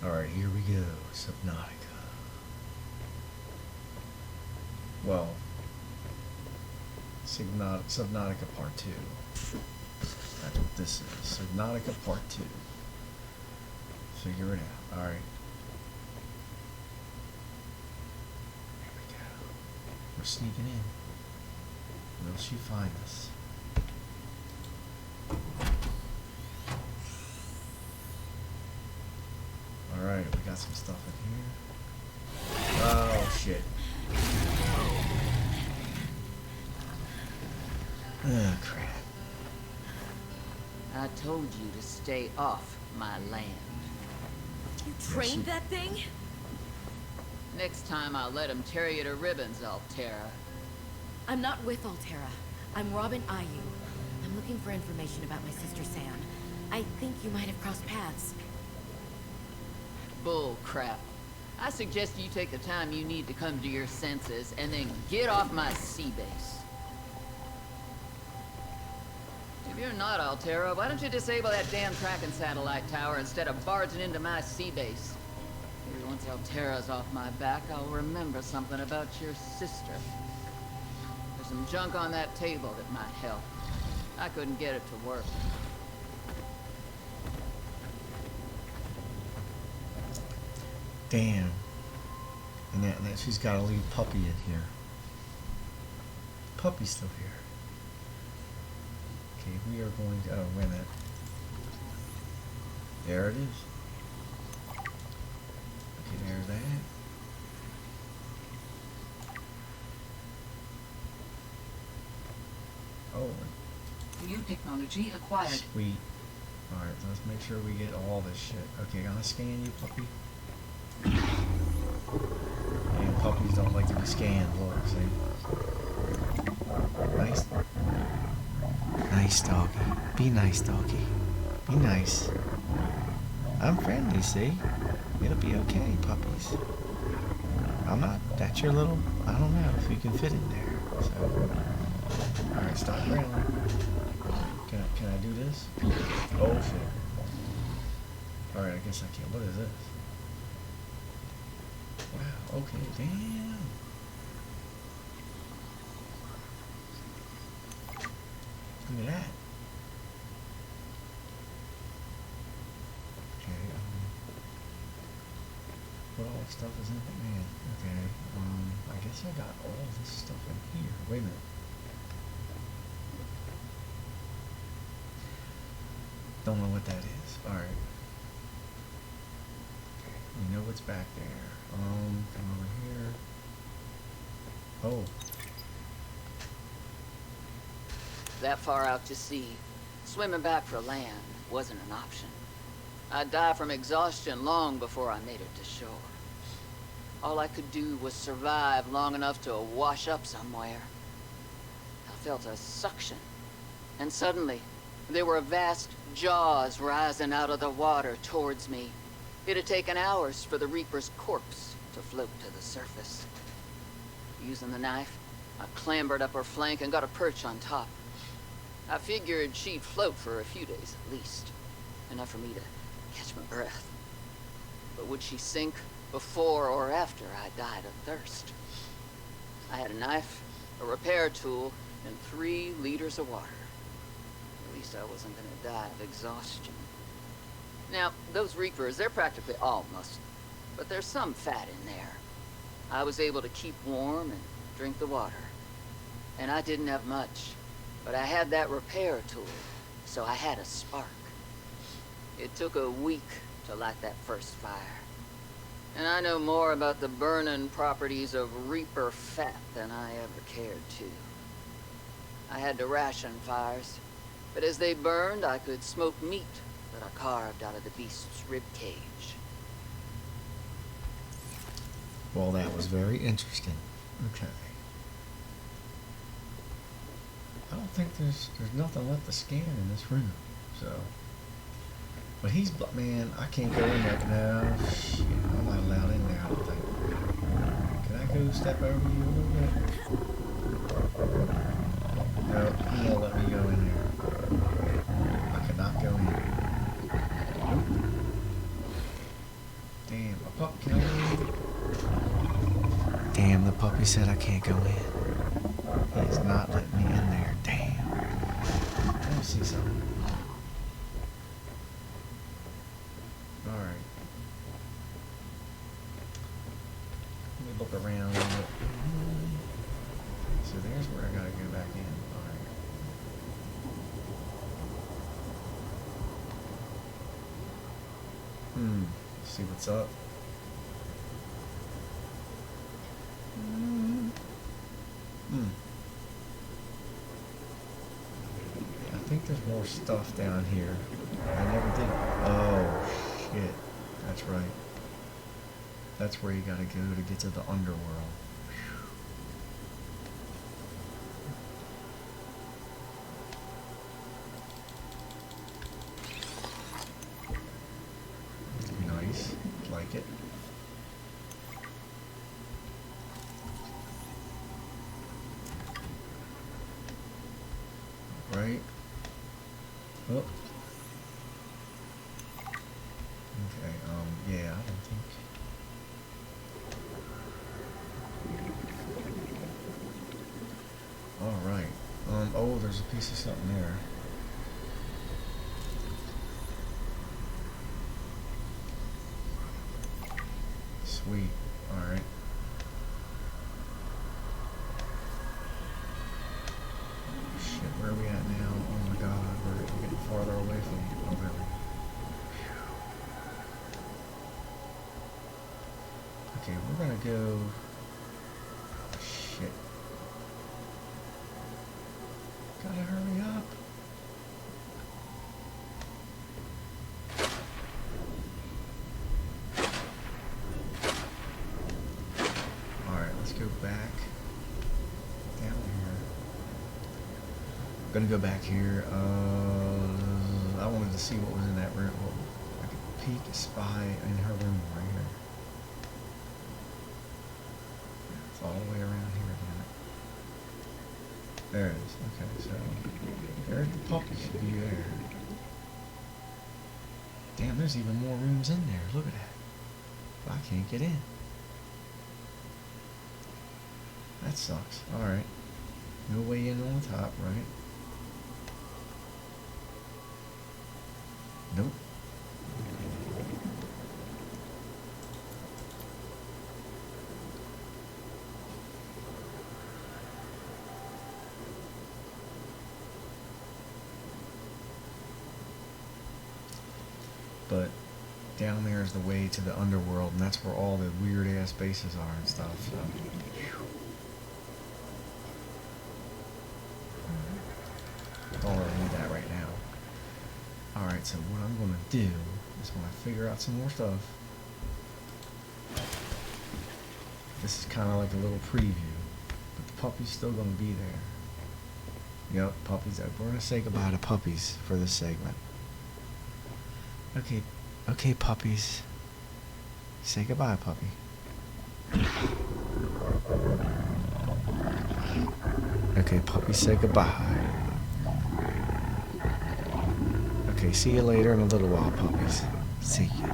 Alright, here we go. Subnautica. Well, Subnautica Part 2. That's what this is. Subnautica Part 2. Figure it out. Alright. Here we go. We're sneaking in. Will she find us? Alright, we got some stuff in here. Oh, shit. Oh, crap. I told you to stay off my land. You trained that thing? Next time I'll let him tear you to ribbons, Altera. I'm not with Altera. I'm Robin Ayu. I'm looking for information about my sister Sam. I think you might have crossed paths. Bull crap. I suggest you take the time you need to come to your senses and then get off my Seabase. If you're not Altera, why don't you disable that damn tracking satellite tower instead of barging into my Seabase? Maybe once Altera's off my back, I'll remember something about your sister. There's some junk on that table that might help. I couldn't get it to work. Damn. And that she's got to leave Puppy in here. Puppy's still here. Okay, we are going to... Oh, wait a minute. There it is. Okay, there's that. Oh. New technology acquired. Sweet. Alright, let's make sure we get all this shit. Okay, I'm gonna scan you, Puppy. And puppies don't like to be scanned. Look, see? Nice. Nice doggy. Be nice, doggy. Be nice. I'm friendly, see? It'll be okay, puppies. I'm not. That's your little... I don't know if you can fit in there. So... Alright, stop railing. Can I do this? Oh, shit. Alright, I guess I can't. What is this? Wow, okay, damn. Look at that. Okay, what all stuff is in it? Man, okay, I guess I got all this stuff in here. Wait a minute. Don't know what that is. Alright. Okay, we know what's back there. Come over here. Oh. That far out to sea, swimming back for land wasn't an option. I'd die from exhaustion long before I made it to shore. All I could do was survive long enough to wash up somewhere. I felt a suction, and suddenly there were vast jaws rising out of the water towards me. It had taken hours for the Reaper's corpse to float to the surface. Using the knife, I clambered up her flank and got a perch on top. I figured she'd float for a few days at least, enough for me to catch my breath. But would she sink before or after I died of thirst? I had a knife, a repair tool, and 3 liters of water. At least I wasn't gonna die of exhaustion. Now, those Reapers, they're practically all muscle, but there's some fat in there. I was able to keep warm and drink the water. And I didn't have much, but I had that repair tool, so I had a spark. It took a week to light that first fire. And I know more about the burning properties of Reaper fat than I ever cared to. I had to ration fires, but as they burned, I could smoke meat that I carved out of the beast's rib cage. Well, that was very interesting. Okay. I don't think there's nothing left to scan in this room, so. But he's, man, I can't go in there. No, shit, I'm not allowed in there, I don't think. Can I go step over you a little bit? No, he won't let me go in there. I cannot go in. Nope. Pup, can I go in? Damn, the puppy said I can't go in. He's not letting me in there. Damn. Let me see something. Alright. Let me look around a little bit. So there's where I gotta go back in. Alright. See what's up. I think there's more stuff down here. I never did. Oh, shit. That's right. That's where you gotta go to get to the underworld. Nice. Like it. Right. Oh. Okay, yeah, I don't think. Alright. Oh, there's a piece of something there. Sweet. Alright. Shit, where are we at now? Oh my god, we're getting farther away from there. Okay, we're gonna go. Shit. Gotta hurry up. Alright, let's go back down here. Gonna go back here. I wanted to see what was in that room. Well, I could peek, spy in her room right here. It's all the way around here, damn it. There it is. Okay, so there's the puppy should be there. Damn, there's even more rooms in there. Look at that. But I can't get in. That sucks. Alright. No way in on the top, right? Nope. But down there is the way to the underworld, and that's where all the weird ass bases are and stuff. So. Don't really need that right now. Alright, so what I'm gonna do is when I figure out some more stuff, this is kind of like a little preview, but the puppy's still gonna be there. Yep, puppies. We're gonna say goodbye to puppies for this segment. Okay, puppies. Say goodbye, puppy. Okay, puppy, say goodbye. Okay, see you later in a little while, puppies. See ya.